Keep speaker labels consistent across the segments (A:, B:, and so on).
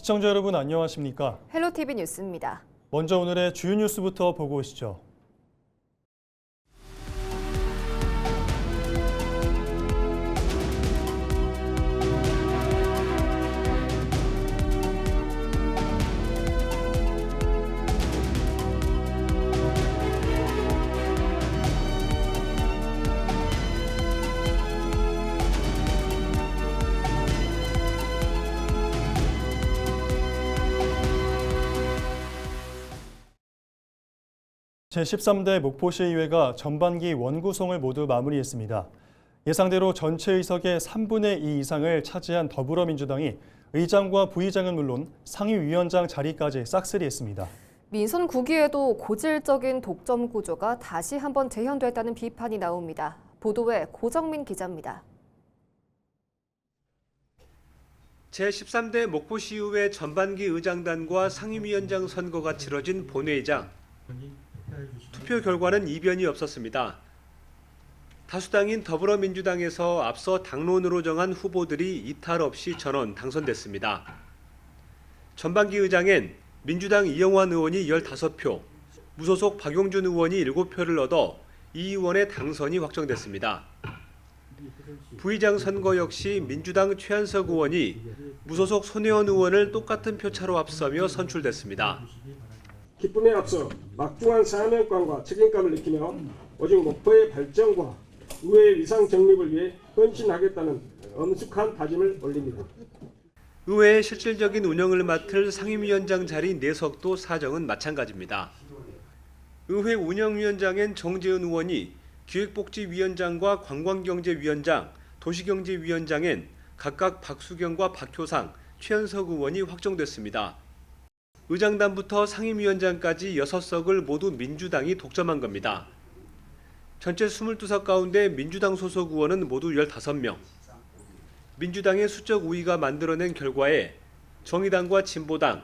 A: 시청자 여러분 안녕하십니까?
B: 헬로티비 뉴스입니다.
A: 먼저 오늘의 주요 뉴스부터 보고 오시죠. 제13대 목포시의회가 전반기 원구성을 모두 마무리했습니다. 예상대로 전체 의석의 3분의 2 이상을 차지한 더불어민주당이 의장과 부의장은 물론 상임위원장 자리까지 싹쓸이했습니다.
B: 민선 9기에도 고질적인 독점 구조가 다시 한번 재현됐다는 비판이 나옵니다. 보도에 고정민 기자입니다.
C: 제13대 목포시의회 전반기 의장단과 상임위원장 선거가 치러진 본회의장. 투표 결과는 이변이 없었습니다. 다수당인 더불어민주당에서 앞서 당론으로 정한 후보들이 이탈 없이 전원 당선됐습니다. 전반기 의장엔 민주당 이영환 의원이 15표, 무소속 박용준 의원이 7표를 얻어 이 의원의 당선이 확정됐습니다. 부의장 선거 역시 민주당 최한석 의원이 무소속 손혜원 의원을 똑같은 표차로 앞서며 선출됐습니다.
D: 기쁨에 앞서 막중한 사명감과 책임감을 느끼며 오직 목포의 발전과 의회의 위상 정립을 위해 헌신하겠다는 엄숙한 다짐을 올립니다.
C: 의회의 실질적인 운영을 맡을 상임위원장 자리 4석도 사정은 마찬가지입니다. 의회 운영위원장엔 정재은 의원이 기획복지위원장과 관광경제위원장, 도시경제위원장엔 각각 박수경과 박효상, 최현석 의원이 확정됐습니다. 의장단부터 상임위원장까지 6석을 모두 민주당이 독점한 겁니다. 전체 22석 가운데 민주당 소속 의원은 모두 15명. 민주당의 수적 우위가 만들어낸 결과에 정의당과 진보당,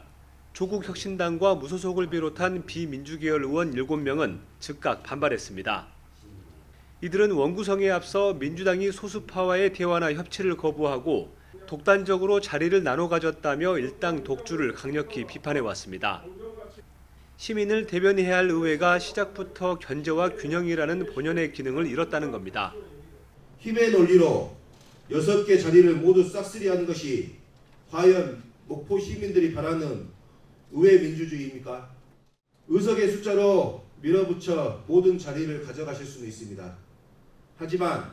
C: 조국혁신당과 무소속을 비롯한 비민주계열 의원 7명은 즉각 반발했습니다. 이들은 원구성에 앞서 민주당이 소수파와의 대화나 협치를 거부하고 독단적으로 자리를 나눠 가졌다며 일당 독주를 강력히 비판해왔습니다. 시민을 대변해야 할 의회가 시작부터 견제와 균형이라는 본연의 기능을 잃었다는 겁니다.
E: 힘의 논리로 6개 자리를 모두 싹쓸이하는 것이 과연 목포 시민들이 바라는 의회 민주주의입니까? 의석의 숫자로 밀어붙여 모든 자리를 가져가실 수는 있습니다. 하지만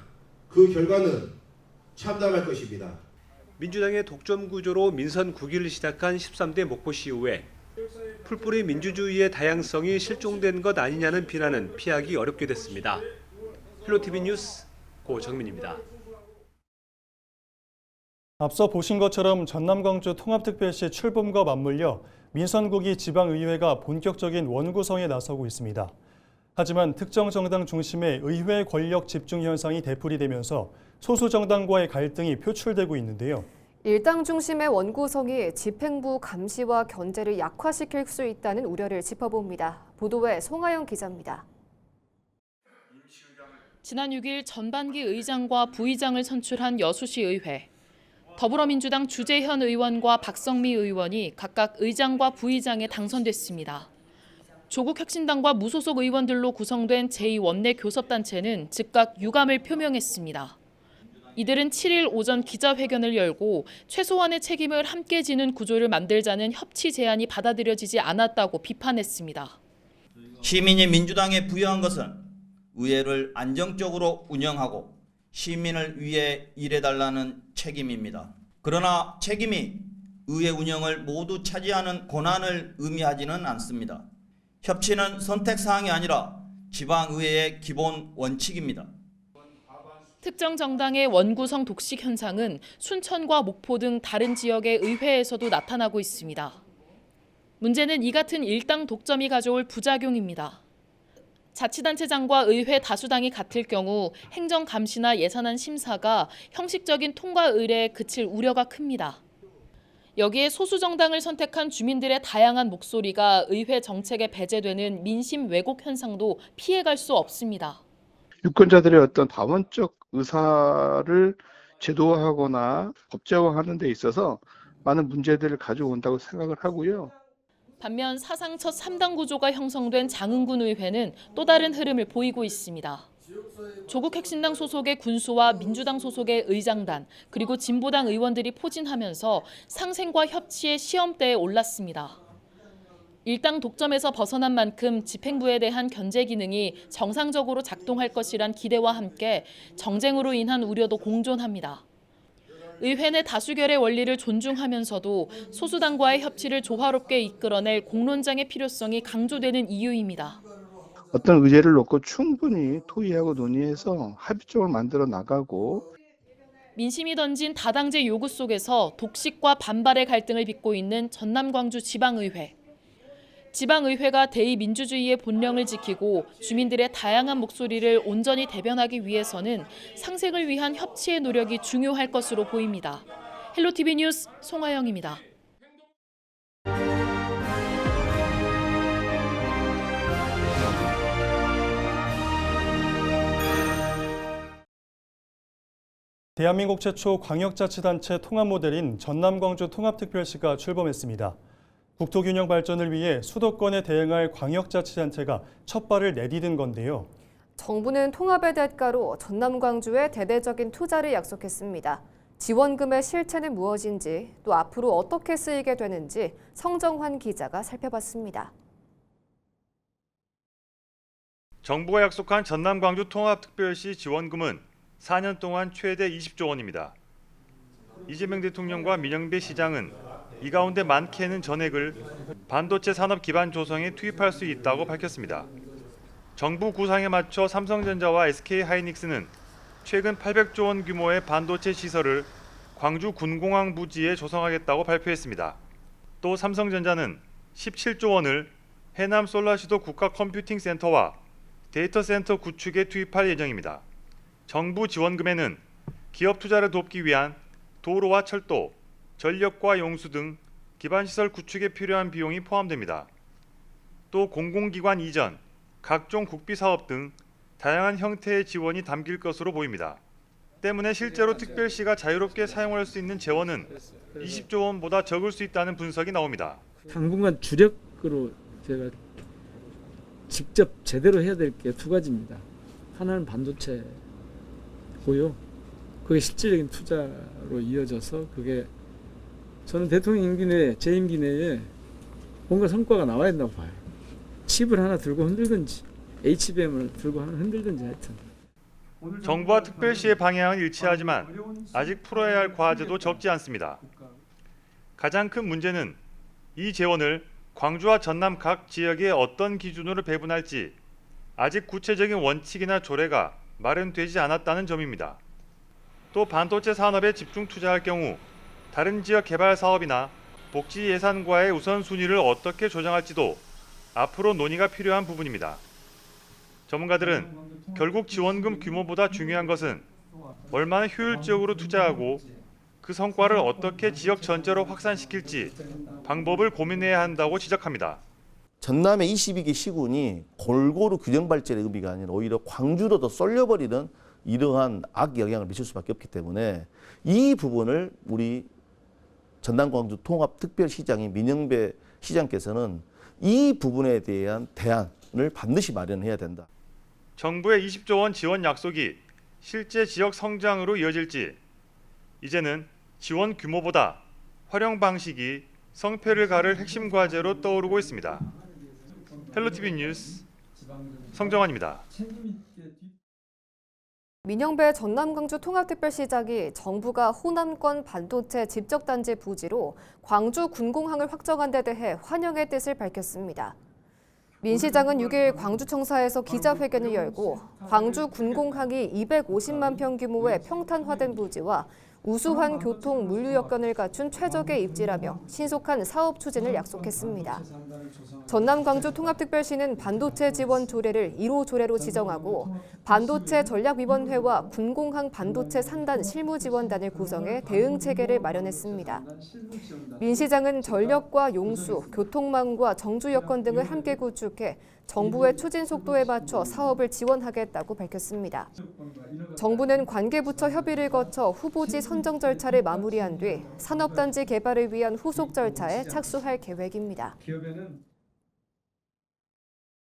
E: 그 결과는 참담할 것입니다.
C: 민주당의 독점 구조로 민선 9기를 시작한 13대 목포시의회. 풀뿌리 민주주의의 다양성이 실종된 것 아니냐는 비난은 피하기 어렵게 됐습니다. 헬로티비 뉴스 고정민입니다.
A: 앞서 보신 것처럼 전남 광주 통합특별시 출범과 맞물려 민선 9기 지방의회가 본격적인 원구성에 나서고 있습니다. 하지만 특정 정당 중심의 의회 권력 집중 현상이 되풀이되면서 소수 정당과의 갈등이 표출되고 있는데요.
B: 일당 중심의 원구성이 집행부 감시와 견제를 약화시킬 수 있다는 우려를 짚어봅니다. 보도에 송하영 기자입니다.
F: 지난 6일 전반기 의장과 부의장을 선출한 여수시 의회. 더불어민주당 주재현 의원과 박성미 의원이 각각 의장과 부의장에 당선됐습니다. 조국혁신당과 무소속 의원들로 구성된 제2원내교섭단체는 즉각 유감을 표명했습니다. 이들은 7일 오전 기자회견을 열고 최소한의 책임을 함께 지는 구조를 만들자는 협치 제안이 받아들여지지 않았다고 비판했습니다.
G: 시민이 민주당에 부여한 것은 의회를 안정적으로 운영하고 시민을 위해 일해달라는 책임입니다. 그러나 책임이 의회 운영을 모두 차지하는 권한을 의미하지는 않습니다. 협치는 선택사항이 아니라 지방의회의 기본 원칙입니다.
F: 특정 정당의 원구성 독식 현상은 순천과 목포 등 다른 지역의 의회에서도 나타나고 있습니다. 문제는 이 같은 일당 독점이 가져올 부작용입니다. 자치단체장과 의회 다수당이 같을 경우 행정 감시나 예산안 심사가 형식적인 통과 의례에 그칠 우려가 큽니다. 여기에 소수 정당을 선택한 주민들의 다양한 목소리가 의회 정책에 배제되는 민심 왜곡 현상도 피해갈 수 없습니다.
H: 유권자들의 어떤 다원적 의사를 제도화하거나 법제화하는 데 있어서 많은 문제들을 가져온다고 생각을 하고요.
F: 반면 사상 첫 3당 구조가 형성된 장흥군 의회는 또 다른 흐름을 보이고 있습니다. 조국 혁신당 소속의 군수와 민주당 소속의 의장단, 그리고 진보당 의원들이 포진하면서 상생과 협치의 시험대에 올랐습니다. 일당 독점에서 벗어난 만큼 집행부에 대한 견제 기능이 정상적으로 작동할 것이란 기대와 함께 정쟁으로 인한 우려도 공존합니다. 의회 내 다수결의 원리를 존중하면서도 소수당과의 협치를 조화롭게 이끌어낼 공론장의 필요성이 강조되는 이유입니다.
H: 어떤 의제를 놓고 충분히 토의하고 논의해서 합의점을 만들어 나가고
F: 민심이 던진 다당제 요구 속에서 독식과 반발의 갈등을 빚고 있는 전남 광주 지방의회. 지방의회가 대의민주주의의 본령을 지키고 주민들의 다양한 목소리를 온전히 대변하기 위해서는 상생을 위한 협치의 노력이 중요할 것으로 보입니다. 헬로티비 뉴스 송하영입니다.
A: 대한민국 최초 광역자치단체 통합 모델인 전남 광주 통합특별시가 출범했습니다. 국토균형 발전을 위해 수도권에 대응할 광역자치단체가 첫 발을 내디딘 건데요.
B: 정부는 통합의 대가로 전남 광주에 대대적인 투자를 약속했습니다. 지원금의 실체는 무엇인지, 또 앞으로 어떻게 쓰이게 되는지 성정환 기자가 살펴봤습니다.
I: 정부가 약속한 전남 광주 통합특별시 지원금은 4년 동안 최대 20조 원입니다. 이재명 대통령과 민영배 시장은 이 가운데 많게는 전액을 반도체 산업 기반 조성에 투입할 수 있다고 밝혔습니다. 정부 구상에 맞춰 삼성전자와 SK하이닉스는 최근 800조 원 규모의 반도체 시설을 광주 군공항 부지에 조성하겠다고 발표했습니다. 또 삼성전자는 17조 원을 해남 솔라시도 국가 컴퓨팅 센터와 데이터 센터 구축에 투입할 예정입니다. 정부 지원금에는 기업 투자를 돕기 위한 도로와 철도, 전력과 용수 등 기반시설 구축에 필요한 비용이 포함됩니다. 또 공공기관 이전, 각종 국비사업 등 다양한 형태의 지원이 담길 것으로 보입니다. 때문에 실제로 특별시가 자유롭게 사용할 수 있는 재원은 20조 원보다 적을 수 있다는 분석이 나옵니다.
J: 당분간 주력으로 제가 직접 제대로 해야 될 게 두 가지입니다. 하나는 반도체고요. 그게 실질적인 투자로 이어져서 그게 저는 대통령 임기 내에, 제 임기 내에 뭔가 성과가 나와야 된다고 봐요. 칩을 하나 들고 흔들든지 HBM을 들고 하나 흔들든지 하여튼.
I: 정부와 특별시의 방향은 일치하지만 아직 풀어야 할 과제도 적지 않습니다. 가장 큰 문제는 이 재원을 광주와 전남 각 지역에 어떤 기준으로 배분할지 아직 구체적인 원칙이나 조례가 마련되지 않았다는 점입니다. 또 반도체 산업에 집중 투자할 경우 다른 지역 개발 사업이나 복지 예산과의 우선순위를 어떻게 조정할지도 앞으로 논의가 필요한 부분입니다. 전문가들은 결국 지원금 규모보다 중요한 것은 얼마나 효율적으로 투자하고 그 성과를 어떻게 지역 전체로 확산시킬지 방법을 고민해야 한다고 지적합니다.
K: 전남의 22개 시군이 골고루 균형 발전의 의미가 아니라 오히려 광주로 더 쏠려버리는 이러한 악영향을 미칠 수밖에 없기 때문에 이 부분을 우리 전남광주 통합특별시장인 민영배 시장께서는 이 부분에 대한 대안을 반드시 마련해야 된다.
I: 정부의 20조 원 지원 약속이 실제 지역 성장으로 이어질지 이제는 지원 규모보다 활용 방식이 성패를 가를 핵심 과제로 떠오르고 있습니다. 헬로티비 뉴스 성정환입니다.
B: 민영배 전남광주 통합특별시장이 정부가 호남권 반도체 집적단지 부지로 광주 군공항을 확정한 데 대해 환영의 뜻을 밝혔습니다. 민 시장은 6일 광주청사에서 기자회견을 열고 광주 군공항이 250만 평 규모의 평탄화된 부지와 우수한 교통 물류 여건을 갖춘 최적의 입지라며 신속한 사업 추진을 약속했습니다. 전남 광주 통합특별시는 반도체 지원 조례를 1호 조례로 지정하고 반도체 전략위원회와 군공항 반도체 산단 실무지원단을 구성해 대응 체계를 마련했습니다. 민 시장은 전력과 용수, 교통망과 정주 여건 등을 함께 구축해 정부의 추진 속도에 맞춰 사업을 지원하겠다고 밝혔습니다. 정부는 관계부처 협의를 거쳐 후보지 선정 절차를 마무리한 뒤 산업단지 개발을 위한 후속 절차에 착수할 계획입니다.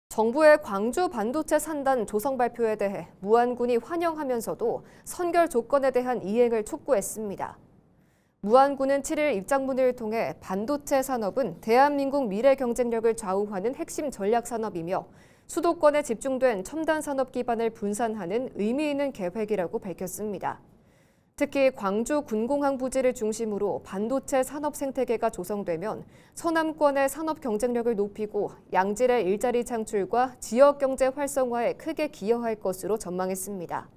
B: 정부의 광주 반도체 산단 조성 발표에 대해 무안군이 환영하면서도 선결 조건에 대한 이행을 촉구했습니다. 무안군은 7일 입장문을 통해 반도체 산업은 대한민국 미래 경쟁력을 좌우하는 핵심 전략 산업이며 수도권에 집중된 첨단 산업 기반을 분산하는 의미 있는 계획이라고 밝혔습니다. 특히 광주 군공항 부지를 중심으로 반도체 산업 생태계가 조성되면 서남권의 산업 경쟁력을 높이고 양질의 일자리 창출과 지역 경제 활성화에 크게 기여할 것으로 전망했습니다.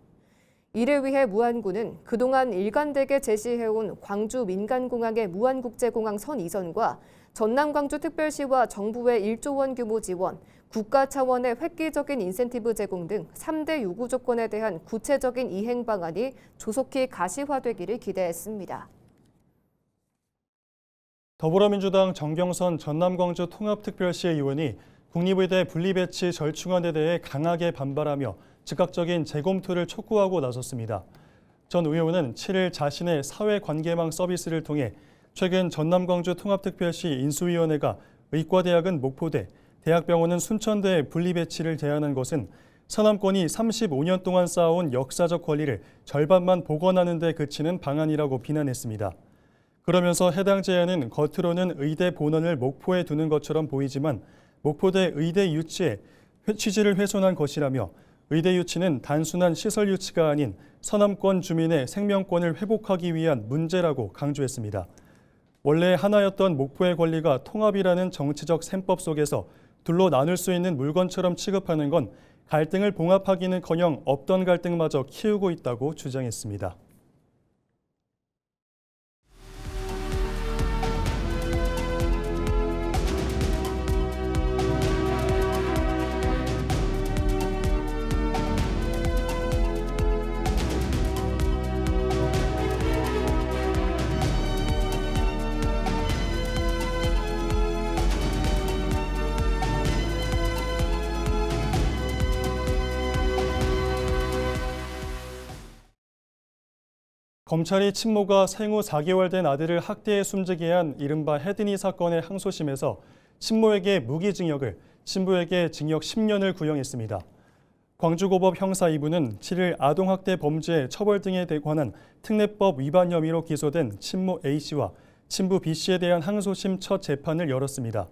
B: 이를 위해 무안군은 그동안 일관되게 제시해온 광주 민간공항의 무안국제공항 선 이전과 전남광주특별시와 정부의 1조 원 규모 지원, 국가 차원의 획기적인 인센티브 제공 등 3대 요구 조건에 대한 구체적인 이행 방안이 조속히 가시화되기를 기대했습니다.
A: 더불어민주당 정경선 전남광주 통합특별시 의원이 국립의대 분리배치 절충안에 대해 강하게 반발하며 즉각적인 재검토를 촉구하고 나섰습니다. 전 의원은 7일 자신의 사회관계망 서비스를 통해 최근 전남광주 통합특별시 인수위원회가 의과대학은 목포대, 대학병원은 순천대의 분리배치를 제안한 것은 서남권이 35년 동안 쌓아온 역사적 권리를 절반만 복원하는 데 그치는 방안이라고 비난했습니다. 그러면서 해당 제안은 겉으로는 의대 본원을 목포에 두는 것처럼 보이지만 목포대 의대 유치의 취지를 훼손한 것이라며 의대 유치는 단순한 시설 유치가 아닌 서남권 주민의 생명권을 회복하기 위한 문제라고 강조했습니다. 원래 하나였던 목포의 권리가 통합이라는 정치적 셈법 속에서 둘로 나눌 수 있는 물건처럼 취급하는 건 갈등을 봉합하기는커녕 없던 갈등마저 키우고 있다고 주장했습니다. 검찰이 친모가 생후 4개월 된 아들을 학대해 숨지게 한 이른바 해든이 사건의 항소심에서 친모에게 무기징역을, 친부에게 징역 10년을 구형했습니다. 광주고법 형사 2부는 7일 아동학대 범죄 처벌 등에 관한 특례법 위반 혐의로 기소된 친모 A씨와 친부 B씨에 대한 항소심 첫 재판을 열었습니다.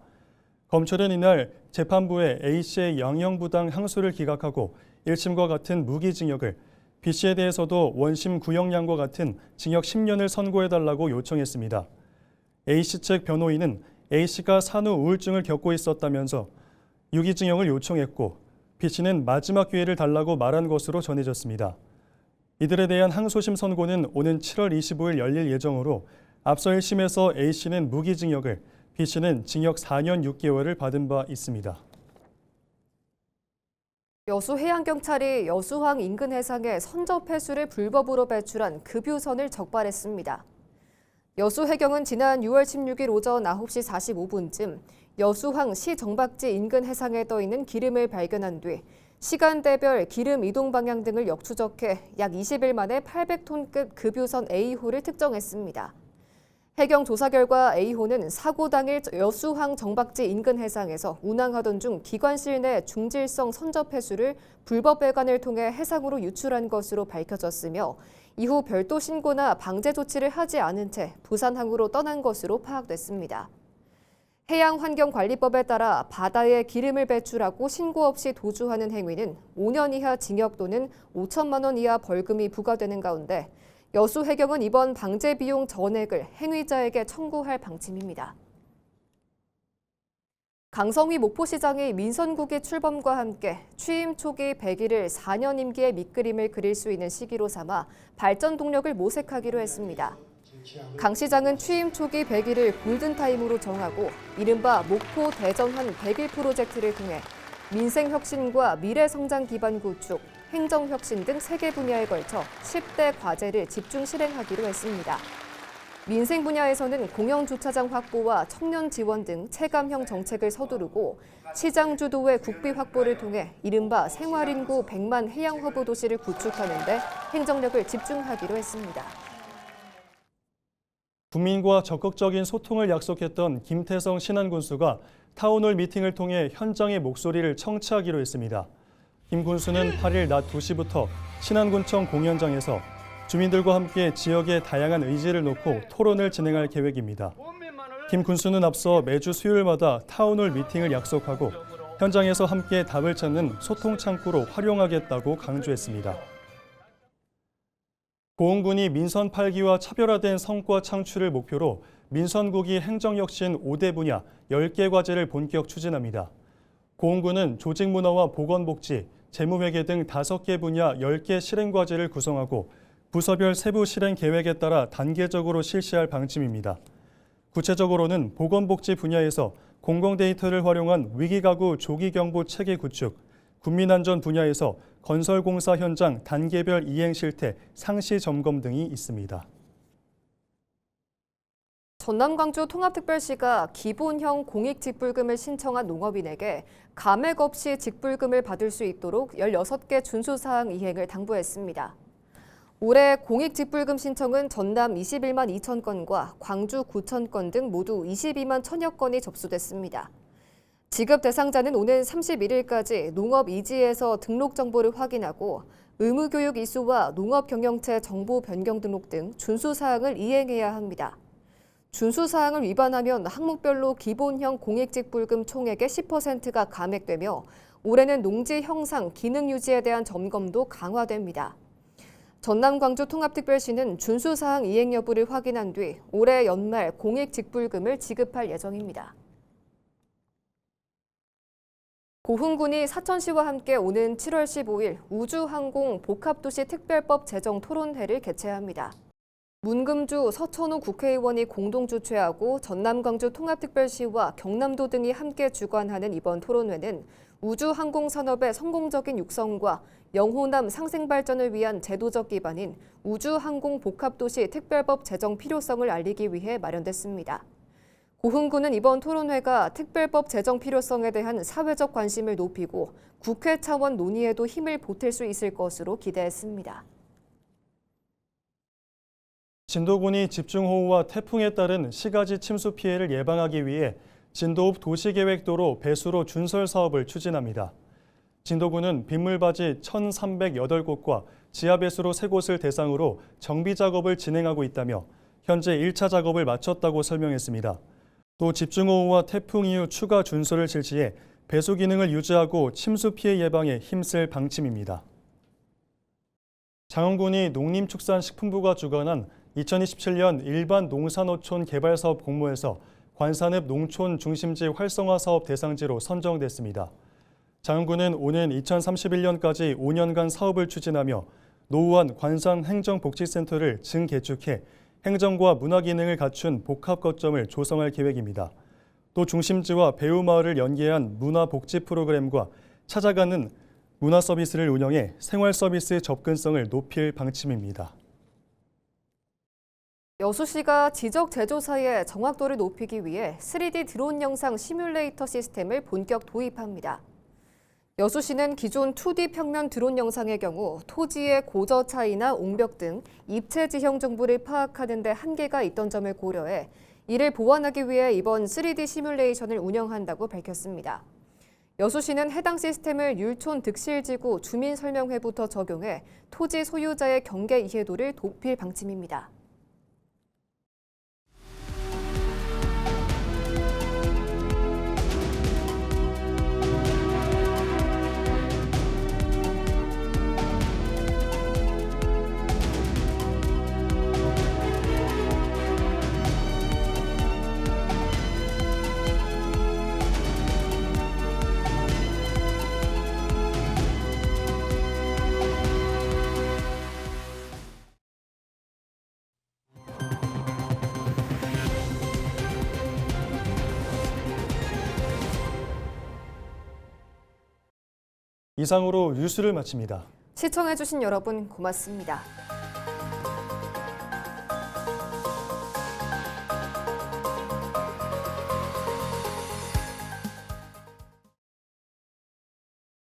A: 검찰은 이날 재판부에 A씨의 양형부당 항소를 기각하고 1심과 같은 무기징역을, B씨에 대해서도 원심 구형량과 같은 징역 10년을 선고해달라고 요청했습니다. A씨 측 변호인은 A씨가 산후 우울증을 겪고 있었다면서 유기징역을 요청했고 B씨는 마지막 기회를 달라고 말한 것으로 전해졌습니다. 이들에 대한 항소심 선고는 오는 7월 25일 열릴 예정으로 앞서 1심에서 A씨는 무기징역을, B씨는 징역 4년 6개월을 받은 바 있습니다.
B: 여수해양경찰이 여수항 인근 해상에 선적 폐수를 불법으로 배출한 급유선을 적발했습니다. 여수해경은 지난 6월 16일 오전 9시 45분쯤 여수항 시정박지 인근 해상에 떠있는 기름을 발견한 뒤 시간대별 기름 이동 방향 등을 역추적해 약 20일 만에 800톤급 급유선 A호를 특정했습니다. 해경 조사 결과 A호는 사고 당일 여수항 정박지 인근 해상에서 운항하던 중 기관실 내 중질성 선적 폐수를 불법 배관을 통해 해상으로 유출한 것으로 밝혀졌으며 이후 별도 신고나 방제 조치를 하지 않은 채 부산항으로 떠난 것으로 파악됐습니다. 해양환경관리법에 따라 바다에 기름을 배출하고 신고 없이 도주하는 행위는 5년 이하 징역 또는 5천만 원 이하 벌금이 부과되는 가운데 여수해경은 이번 방제 비용 전액을 행위자에게 청구할 방침입니다. 강성휘 목포시장이 민선국이 출범과 함께 취임 초기 100일을 4년 임기의 밑그림을 그릴 수 있는 시기로 삼아 발전 동력을 모색하기로 했습니다. 강 시장은 취임 초기 100일을 골든타임으로 정하고 이른바 목포 대전환 100일 프로젝트를 통해 민생혁신과 미래성장 기반 구축, 행정혁신 등 3개 분야에 걸쳐 10대 과제를 집중 실행하기로 했습니다. 민생 분야에서는 공영주차장 확보와 청년 지원 등 체감형 정책을 서두르고 시장 주도의 국비 확보를 통해 이른바 생활인구 100만 해양허브 도시를 구축하는 데 행정력을 집중하기로 했습니다.
A: 국민과 적극적인 소통을 약속했던 김태성 신안군수가 타운홀 미팅을 통해 현장의 목소리를 청취하기로 했습니다. 김 군수는 8일 낮 2시부터 신안군청 공연장에서 주민들과 함께 지역의 다양한 의지를 놓고 토론을 진행할 계획입니다. 김 군수는 앞서 매주 수요일마다 타운홀 미팅을 약속하고 현장에서 함께 답을 찾는 소통 창구로 활용하겠다고 강조했습니다. 고흥군이 민선 8기와 차별화된 성과 창출을 목표로 민선국이 행정혁신 5대 분야 10개 과제를 본격 추진합니다. 고흥군은 조직문화와 보건복지, 재무회계 등 5개 분야 10개 실행과제를 구성하고 부서별 세부 실행 계획에 따라 단계적으로 실시할 방침입니다. 구체적으로는 보건복지 분야에서 공공데이터를 활용한 위기가구 조기경보 체계 구축, 국민안전 분야에서 건설공사 현장 단계별 이행 실태 상시 점검 등이 있습니다.
B: 전남 광주 통합특별시가 기본형 공익직불금을 신청한 농업인에게 감액 없이 직불금을 받을 수 있도록 16개 준수사항 이행을 당부했습니다. 올해 공익직불금 신청은 전남 21만 2천 건과 광주 9천 건 등 모두 22만 1천여 건이 접수됐습니다. 지급 대상자는 오는 31일까지 농업이지에서 등록 정보를 확인하고 의무교육 이수와 농업경영체 정보 변경 등록 등 준수사항을 이행해야 합니다. 준수사항을 위반하면 항목별로 기본형 공익직불금 총액의 10%가 감액되며 올해는 농지 형상, 기능 유지에 대한 점검도 강화됩니다. 전남 광주 통합특별시는 준수사항 이행 여부를 확인한 뒤 올해 연말 공익직불금을 지급할 예정입니다. 고흥군이 사천시와 함께 오는 7월 15일 우주항공 복합도시 특별법 제정 토론회를 개최합니다. 문금주 서천호 국회의원이 공동 주최하고 전남 광주 통합특별시와 경남도 등이 함께 주관하는 이번 토론회는 우주항공 산업의 성공적인 육성과 영호남 상생 발전을 위한 제도적 기반인 우주항공 복합도시 특별법 제정 필요성을 알리기 위해 마련됐습니다. 고흥군은 이번 토론회가 특별법 제정 필요성에 대한 사회적 관심을 높이고 국회 차원 논의에도 힘을 보탤 수 있을 것으로 기대했습니다.
A: 진도군이 집중호우와 태풍에 따른 시가지 침수 피해를 예방하기 위해 진도읍 도시계획도로 배수로 준설 사업을 추진합니다. 진도군은 빗물바지 1,308곳과 지하배수로 3곳을 대상으로 정비 작업을 진행하고 있다며 현재 1차 작업을 마쳤다고 설명했습니다. 또 집중호우와 태풍 이후 추가 준설을 실시해 배수 기능을 유지하고 침수 피해 예방에 힘쓸 방침입니다. 장흥군이 농림축산식품부가 주관한 2027년 일반 농산어촌 개발사업 공모에서 관산읍 농촌 중심지 활성화 사업 대상지로 선정됐습니다. 장흥군은 오는 2031년까지 5년간 사업을 추진하며 노후한 관산 행정복지센터를 증개축해 행정과 문화 기능을 갖춘 복합 거점을 조성할 계획입니다. 또 중심지와 배우마을을 연계한 문화복지 프로그램과 찾아가는 문화 서비스를 운영해 생활 서비스 접근성을 높일 방침입니다.
B: 여수시가 지적 제조사의 정확도를 높이기 위해 3D 드론 영상 시뮬레이터 시스템을 본격 도입합니다. 여수시는 기존 2D 평면 드론 영상의 경우 토지의 고저 차이나 옹벽 등 입체 지형 정보를 파악하는 데 한계가 있던 점을 고려해 이를 보완하기 위해 이번 3D 시뮬레이션을 운영한다고 밝혔습니다. 여수시는 해당 시스템을 율촌 득실지구 주민설명회부터 적용해 토지 소유자의 경계 이해도를 높일 방침입니다.
A: 이상으로 뉴스를 마칩니다.
B: 시청해주신 여러분 고맙습니다.